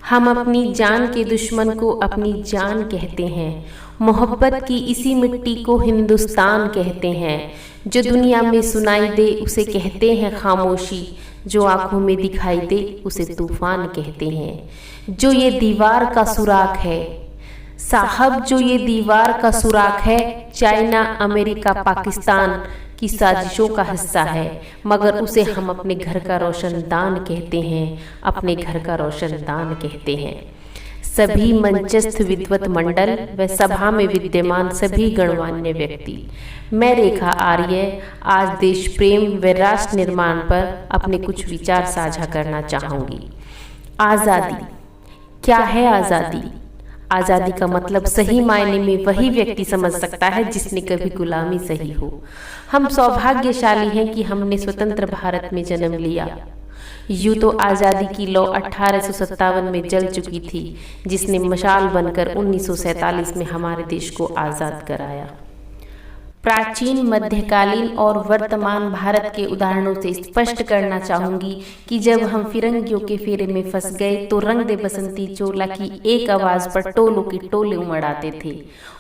हम अपनी जान के दुश्मन को अपनी जान कहते हैं। मोहब्बत की इसी मिट्टी को हिंदुस्तान कहते हैं। जो दुनिया में सुनाई दे उसे कहते हैं खामोशी, जो आंखों में दिखाई दे उसे तूफान कहते हैं। जो ये दीवार का सुराख है साहब, जो ये दीवार का सुराख है, चाइना अमेरिका पाकिस्तान की साजिशों का हिस्सा है, मगर उसे हम अपने घर का रोशनदान कहते हैं, अपने घर का रोशनदान कहते हैं। सभी मंचस्थ विद्वत मंडल व सभा में विद्यमान सभी गणमान्य व्यक्ति, मैं रेखा आर्य आज देश प्रेम व राष्ट्र निर्माण पर अपने कुछ विचार साझा करना चाहूँगी। आज़ादी क्या है? आज़ादी आज़ादी का मतलब सही मायने में वही व्यक्ति समझ सकता है जिसने कभी गुलामी सही हो। हम सौभाग्यशाली हैं कि हमने स्वतंत्र भारत में जन्म लिया। यूँ तो आज़ादी की लौ 1857 में जल चुकी थी, जिसने मशाल बनकर 1947 में हमारे देश को आज़ाद कराया। प्राचीन, मध्यकालीन और वर्तमान भारत के उदाहरणों से स्पष्ट करना चाहूंगी कि जब हम फिरंगियों के फेरे में फंस गए तो रंग दे बसंती चोला की एक आवाज पर टोलों के टोले उमड़ आते थे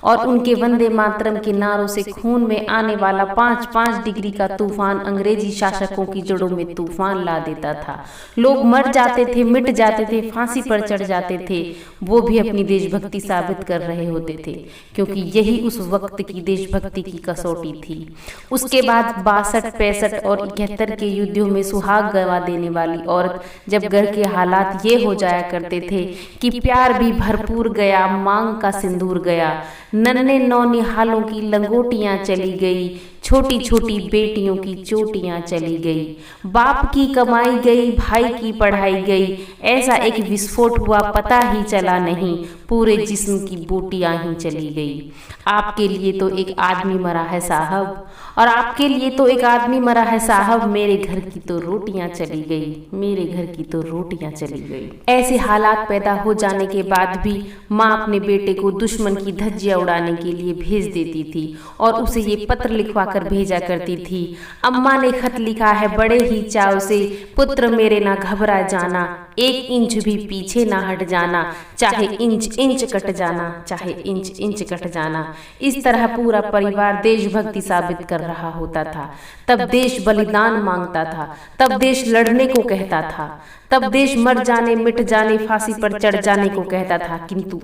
और उनके वंदे मातरम के नारों से खून में आने वाला 5-5 डिग्री का तूफान अंग्रेजी शासकों की जड़ों में तूफान ला देता था। लोग मर जाते थे, मिट जाते थे, फांसी पर चढ़ जाते थे, वो भी अपनी देशभक्ति साबित कर रहे होते थे, क्योंकि यही उस वक्त की देशभक्ति की कसौटी थी। उसके बाद 62, 65 और 71 के युद्धों में सुहाग गंवा देने वाली औरत जब घर के हालात ये हो जाया करते थे कि प्यार भी भरपूर गया, मांग का सिंदूर गया, नन्हे नौनिहालों की लंगोटियां चली गई, छोटी छोटी बेटियों की चोटियां चली गई, बाप की कमाई गई, भाई की पढ़ाई गई, ऐसा एक विस्फोट हुआ पता ही चला नहीं, पूरे जिस्म की बूटियां ही चली गई। आपके लिए तो एक आदमी मरा है साहब, और आपके लिए तो एक आदमी मरा है साहब, मेरे घर की तो रोटियां चली गई, मेरे घर की तो रोटियां चली गई। ऐसे हालात पैदा हो जाने के बाद भी माँ अपने बेटे को दुश्मन की धज्जियां उड़ाने के लिए भेज देती थी और उसे ये पत्र लिखवा कर भेजा करती थी, अम्मा ने खत लिखा है बड़े ही चाव से, पुत्र मेरे ना घबरा जाना, 1 इंच भी पीछे ना हट जाना, चाहे इंच इंच कट जाना, चाहे इंच इंच कट जाना। इस तरह पूरा परिवार देशभक्ति साबित कर रहा होता था। तब देश बलिदान मांगता था, तब देश लड़ने को कहता था, तब देश मर जाने, मिट जाने, फांसी पर चढ़ जाने को कहता था। किंतु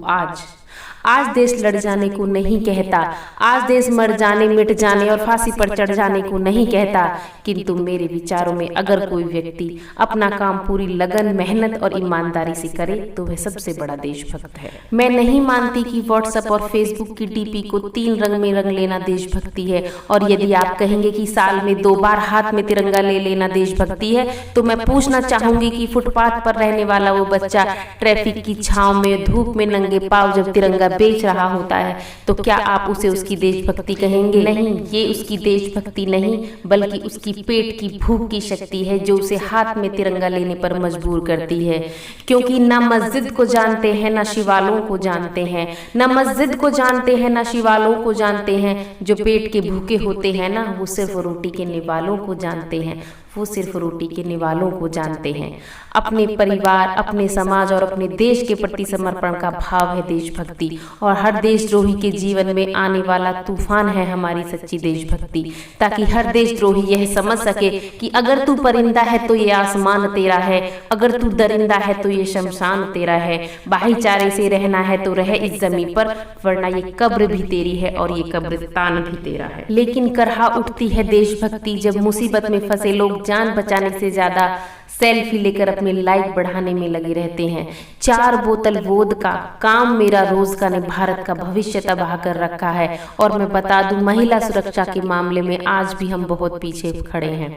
आज देश लड़ जाने को नहीं कहता, आज देश मर जाने, मिट जाने और फांसी पर चढ़ जाने को नहीं कहता। किंतु मेरे विचारों में अगर कोई व्यक्ति अपना काम पूरी लगन, मेहनत और ईमानदारी से करे तो वह सबसे बड़ा देशभक्त है। मैं नहीं मानती कि व्हाट्सएप और फेसबुक की डीपी को 3 रंग में रंग लेना देशभक्ति है, और यदि आप कहेंगे कि साल में 2 बार हाथ में तिरंगा ले लेना देशभक्ति है, तो मैं पूछना चाहूंगी कि फुटपाथ पर रहने वाला वो बच्चा ट्रैफिक की छांव में धूप में नंगे पांव जब तिरंगा बेच रहा होता है तो क्या आप उसे उसकी देशभक्ति कहेंगे? नहीं, ये उसकी देशभक्ति नहीं बल्कि उसकी पेट की भूख की शक्ति है जो उसे हाथ में तिरंगा लेने पर मजबूर करती है। क्योंकि ना मस्जिद को जानते हैं, ना शिवालों को जानते हैं, ना मस्जिद को जानते हैं, ना शिवालों को जानते हैं। जो पेट के भूखे होते हैं ना, वो सिर्फ रोटी के निवालों को जानते हैं, वो सिर्फ रोटी के निवालों को जानते हैं। अपने परिवार, अपने समाज और अपने देश के प्रति समर्पण का भाव है देशभक्ति, और हर देशद्रोही के जीवन में आने वाला तूफान है हमारी सच्ची देशभक्ति, ताकि हर देशद्रोही यह समझ सके कि अगर तू परिंदा है तो ये आसमान तेरा है, अगर तू दरिंदा है तो ये शमशान तेरा है। भाईचारे से रहना है तो रह इस जमीन पर, वरना ये कब्र भी तेरी है और ये कब्रिस्तान भी तेरा है। लेकिन करहा उठती है देशभक्ति जब मुसीबत में फंसे लोग जान बचाने से ज्यादा सेल्फी लेकर अपने लाइक बढ़ाने में लगे रहते हैं। 4 बोतल वोदका काम मेरा रोज का ने भारत का भविष्य तबाह कर रखा है। और मैं बता दूं, महिला सुरक्षा के मामले में आज भी हम बहुत पीछे खड़े हैं।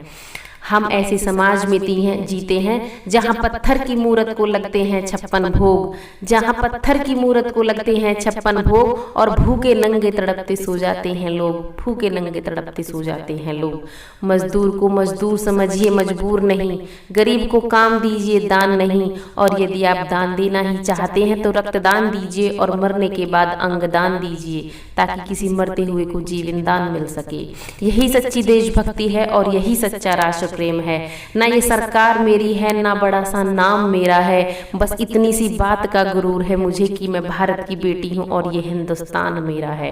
हम ऐसे समाज में जीते हैं जहां पत्थर की मूरत को लगते हैं 56 भोग, जहां पत्थर की मूरत को लगते हैं 56 भोग, और भूखे नंगे तड़पते सो जाते हैं लोग, भूखे नंगे तड़पते सो जाते हैं लोग। मजदूर को मजदूर समझिए, मजबूर नहीं, गरीब को काम दीजिए, दान नहीं। और यदि आप दान देना ही चाहते हैं तो रक्तदान दीजिए और मरने के बाद अंगदान दीजिए, ताकि किसी मरते हुए को जीवन दान मिल सके। यही सच्ची देशभक्ति है और यही सच्चा राष्ट्र प्रेम है। ना ये सरकार मेरी है, ना बड़ा सा नाम मेरा है, बस इतनी सी बात का गुरूर है मुझे कि मैं भारत की बेटी हूँ और ये हिंदुस्तान मेरा है।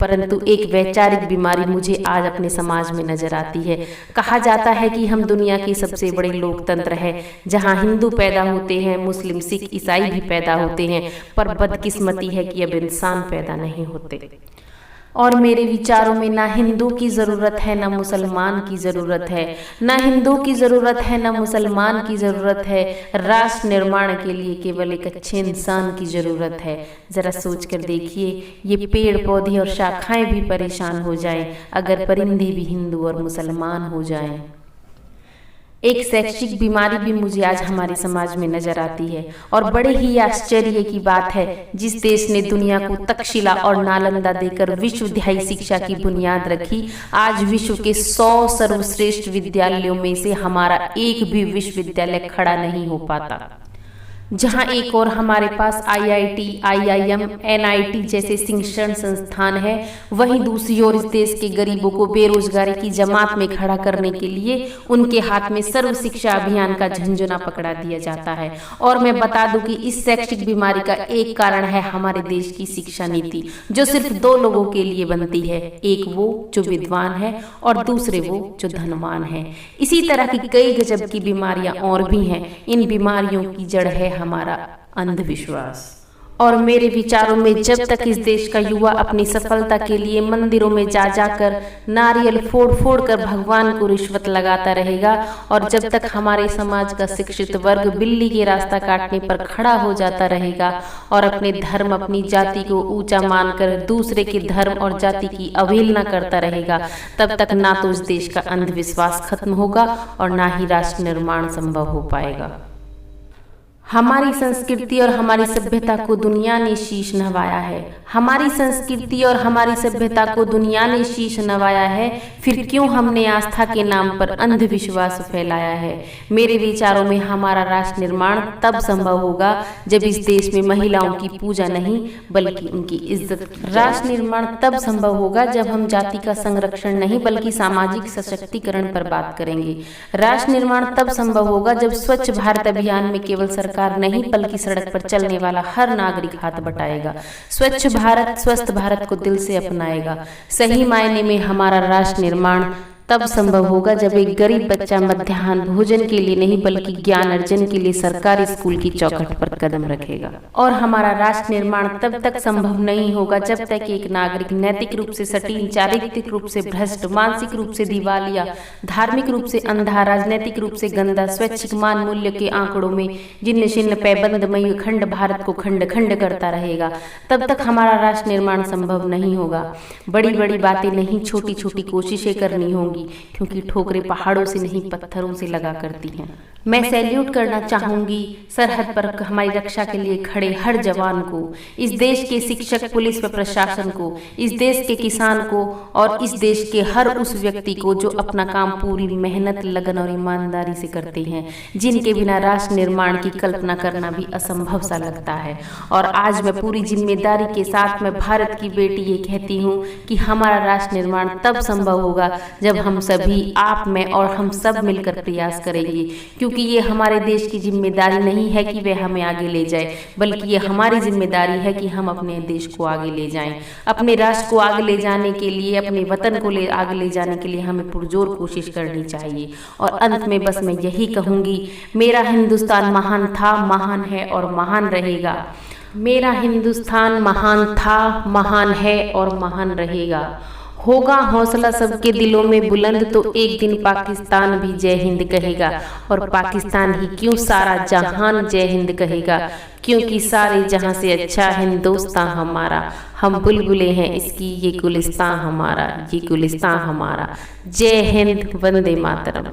परंतु एक वैचारिक बीमारी मुझे आज अपने समाज में नजर आती है। कहा जाता है कि हम दुनिया के सबसे बड़े लोकतंत्र है, जहाँ हिंदू पैदा होते हैं, मुस्लिम, सिख, ईसाई भी पैदा होते हैं, पर बदकिस्मती है कि अब इंसान पैदा नहीं होते। और मेरे विचारों में ना हिंदू की ज़रूरत है, ना मुसलमान की ज़रूरत है, ना हिंदू की ज़रूरत है, ना मुसलमान की ज़रूरत है। राष्ट्र निर्माण के लिए केवल एक अच्छे इंसान की ज़रूरत है। ज़रा सोच कर देखिए, ये पेड़ पौधे और शाखाएं भी परेशान हो जाएं अगर परिंदे भी हिंदू और मुसलमान हो जाएं। एक शैक्षिक बीमारी भी मुझे आज हमारे समाज में नजर आती है, और बड़े ही आश्चर्य की बात है, जिस देश ने दुनिया को तक्षशिला और नालंदा देकर विश्वविद्यालयी शिक्षा की बुनियाद रखी, आज विश्व के 100 सर्वश्रेष्ठ विद्यालयों में से हमारा एक भी विश्वविद्यालय खड़ा नहीं हो पाता। जहां एक और हमारे पास IIT, IIM, NIT जैसे शिक्षण संस्थान है, वहीं दूसरी ओर इस देश के गरीबों को बेरोजगारी की जमात में खड़ा करने के लिए उनके हाथ में सर्व शिक्षा अभियान का झंझोना पकड़ा दिया जाता है। और मैं बता दूं कि इस शैक्षिक बीमारी का एक कारण है हमारे देश की शिक्षा नीति, जो सिर्फ 2 लोगों के लिए बनती है, एक वो जो विद्वान है और दूसरे वो जो धनवान है। इसी तरह की कई गजब की बीमारियां और भी हैं। इन बीमारियों की जड़ है हमारा अंधविश्वास। और मेरे विचारों में जब तक इस देश का युवा अपनी सफलता के लिए मंदिरों में जा जाकर नारियल फोड़ फोड़ कर भगवान को रिश्वत लगाता रहेगा, और जब तक हमारे समाज का शिक्षित वर्ग बिल्ली के रास्ता काटने पर खड़ा हो जाता रहेगा और अपने धर्म, अपनी जाति को ऊंचा मानकर दूसरे के धर्म और जाति की अवहेलना करता रहेगा, तब तक ना तो इस देश का अंधविश्वास खत्म होगा और ना ही राष्ट्र निर्माण संभव हो पाएगा। हमारी संस्कृति और हमारी सभ्यता को दुनिया ने शीश नवाया है। हमारी संस्कृति और हमारी सभ्यता को दुनिया ने शीश नवाया है, फिर क्यों हमने आस्था के नाम पर अंधविश्वास फैलाया है। मेरे विचारों में हमारा राष्ट्र निर्माण तब संभव होगा जब इस देश में महिलाओं की पूजा नहीं बल्कि उनकी इज्जत की। राष्ट्र निर्माण तब संभव होगा जब हम जाति का संरक्षण नहीं बल्कि सामाजिक सशक्तिकरण पर बात करेंगे। राष्ट्र निर्माण तब संभव होगा जब स्वच्छ भारत अभियान में केवल सरकार नहीं बल्कि सड़क पर चलने वाला हर नागरिक हाथ बटाएगा, स्वच्छ भारत, स्वस्थ भारत को दिल से अपनाएगा। सही मायने में हमारा राष्ट्र निर्माण तब संभव होगा जब एक गरीब बच्चा मध्याह्न भोजन के लिए नहीं बल्कि ज्ञान अर्जन के लिए सरकारी स्कूल की चौखट पर कदम रखेगा। और हमारा राष्ट्र निर्माण तब तक संभव नहीं होगा जब तक एक नागरिक नैतिक रूप से सटीन, चारित्रिक रूप से भ्रष्ट, मानसिक रूप से दिवालिया, धार्मिक रूप से अंधा, राजनीतिक रूप से गंदा, स्वैच्छिक मान मूल्य के आंकड़ों में जिन्न शिन्न पैबंदमयी खंड भारत को खंड खंड करता रहेगा, तब तक हमारा राष्ट्र निर्माण संभव नहीं होगा। बड़ी बड़ी बातें नहीं, छोटी छोटी कोशिशें करनी होंगी, क्योंकि ठोकरें पहाड़ों से नहीं पत्थरों से लगा करती हैं। मैं सैल्यूट करना चाहूंगी सरहद पर हमारी रक्षा के लिए खड़े हर जवान को, इस देश के शिक्षक, पुलिस व प्रशासन को, इस देश के किसान को और इस देश के हर उस व्यक्ति को जो अपना काम पूरी मेहनत, लगन और ईमानदारी से करते हैं, जिनके बिना राष्ट्र निर्माण की कल्पना करना भी असंभव सा लगता है। और आज मैं पूरी जिम्मेदारी के साथ मैं भारत की बेटी ये कहती हूँ कि हमारा राष्ट्र निर्माण तब संभव होगा जब हम सभी, आप, मैं और हम सब मिलकर प्रयास करेंगे, क्योंकि ये हमारे देश की जिम्मेदारी नहीं है कि वे हमें आगे ले जाए, बल्कि ये हमारी जिम्मेदारी है कि हम अपने देश को आगे ले जाएं। अपने राष्ट्र को आगे ले जाने के लिए, अपने वतन को आगे ले जाने के लिए हमें पुरजोर कोशिश करनी चाहिए। और अंत में बस मैं यही कहूँगी, मेरा हिंदुस्तान महान था, महान है और महान रहेगा। मेरा हिंदुस्तान महान था, महान है और महान रहेगा। होगा हौसला सबके दिलों में बुलंद तो एक दिन पाकिस्तान भी जय हिंद कहेगा, और पाकिस्तान ही क्यों सारा जहान जय हिंद कहेगा, क्योंकि सारे जहां से अच्छा हिंदुस्तान हमारा। हम बुलबुलें हैं इसकी, ये गुलिस्तान हमारा, ये गुलिस्तान हमारा। जय हिंद, वंदे मातरम।